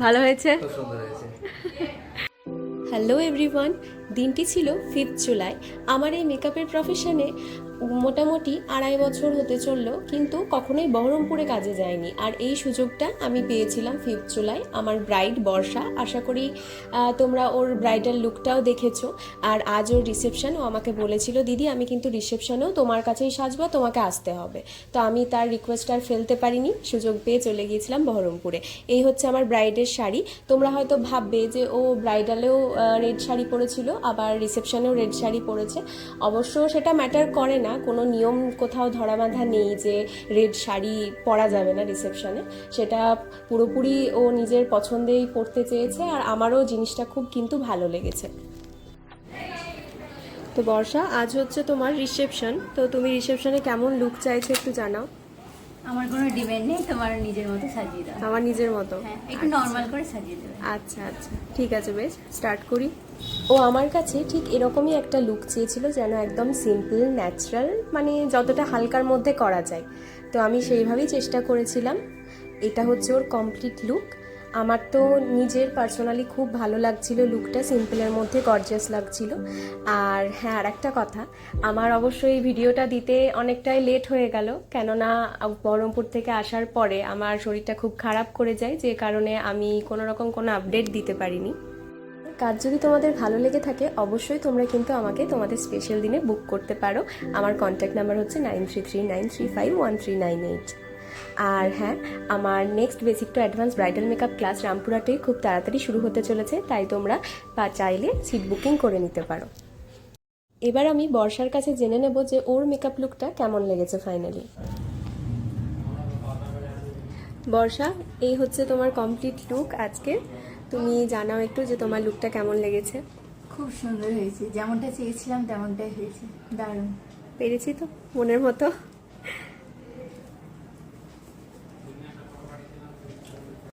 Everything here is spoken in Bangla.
ভালো হয়েছে। খুব সুন্দর হয়েছে। হ্যালো এভরিওয়ান, দিনটি ছিল 5 জুলাই। আমার এই মেকআপের প্রফেশনে মোটামুটি 2.5 বছর হতে চললো, কিন্তু কখনোই বহরমপুরে কাজে যায়নি। আর এই সুযোগটা আমি পেয়েছিলাম 5 জুলাই। আমার ব্রাইড বর্ষা, আশা করি তোমরা ওর ব্রাইডাল লুকটাও দেখেছো। আর আজ ওর রিসেপশন, ও আমাকে বলেছিল দিদি আমি কিন্তু রিসেপশনেও তোমার কাছেই সাজবো, তোমাকে আসতে হবে। তো আমি তার রিকোয়েস্ট আর ফেলতে পারিনি, সুযোগ পেয়ে চলে গিয়েছিলাম বহরমপুরে। এই হচ্ছে আমার ব্রাইডের শাড়ি। তোমরা হয়তো ভাববে যে ও ব্রাইডালেও রেড শাড়ি পরেছিল, আবার রিসেপশনেও রেড শাড়ি পরেছে। অবশ্য সেটা ম্যাটার করে না, কোনো নিয়ম কোথাও ধরা বাঁধা নেই যে রেড শাড়ি পরা যাবে না রিসেপশনে। সেটা পুরোপুরি ও নিজের পছন্দেই পরতে চেয়েছে, আর আমারও জিনিসটা খুব কিন্তু ভালো লেগেছে। তো বর্ষা, আজ হচ্ছে তোমার রিসেপশন, তো তুমি রিসেপশনে কেমন লুক চাইছো একটু জানাও। আমার কোনো ডিমান্ড নেই, তোমার নিজের মতো সাজিয়ে দাও। আমার নিজের মতো? হ্যাঁ, একটু নর্মাল করে সাজিয়ে দেবে। আচ্ছা আচ্ছা, ঠিক আছে, বেশ স্টার্ট করি। ও আমার কাছে ঠিক এরকমই একটা লুক চেয়েছিল, যেন একদম সিম্পল ন্যাচারাল, মানে যতটা হালকার মধ্যে করা যায়। তো আমি সেইভাবেই চেষ্টা করেছিলাম। এটা হচ্ছে ওর কমপ্লিট লুক। আমার তো নিজের পার্সোনালি খুব ভালো লাগছিল লুকটা, সিম্পলের মধ্যে গর্জিয়াস লাগছিল। আর হ্যাঁ, আর একটা কথা, আমার অবশ্যই এই ভিডিওটা দিতে অনেকটাই লেট হয়ে গেল, কেননা বহরমপুর থেকে আসার পরে আমার শরীরটা খুব খারাপ করে যায়, যে কারণে আমি কোনো রকম কোনো আপডেট দিতে পারিনি। কাজ যদি তোমাদের ভালো লেগে থাকে, অবশ্যই তোমরা কিন্তু আমাকে তোমাদের স্পেশাল দিনে বুক করতে পারো। আমার কন্ট্যাক্ট নাম্বার হচ্ছে 9339351398। আর হ্যাঁ, আমার next basic to advance bridal makeup class রামপুরহাটেই খুব তাড়াতাড়ি শুরু হতে চলেছে, তাই তোমরা চাইলে সিট বুকিং করে নিতে পারো। এবার আমি বর্ষার কাছে জেনে নেব যে ওর মেকআপ লুকটা কেমন লেগেছে ফাইনালি। বর্ষা, এই হচ্ছে তোমার কমপ্লিট লুক আজকে। তুমি জানাও একটু যে তোমার লুকটা কেমন লেগেছে। খুব সুন্দর হয়েছে, যেমনটা চেয়েছিলাম তেমনটাই হয়েছে, দারুণ। পেরেছি তো মনের মতো?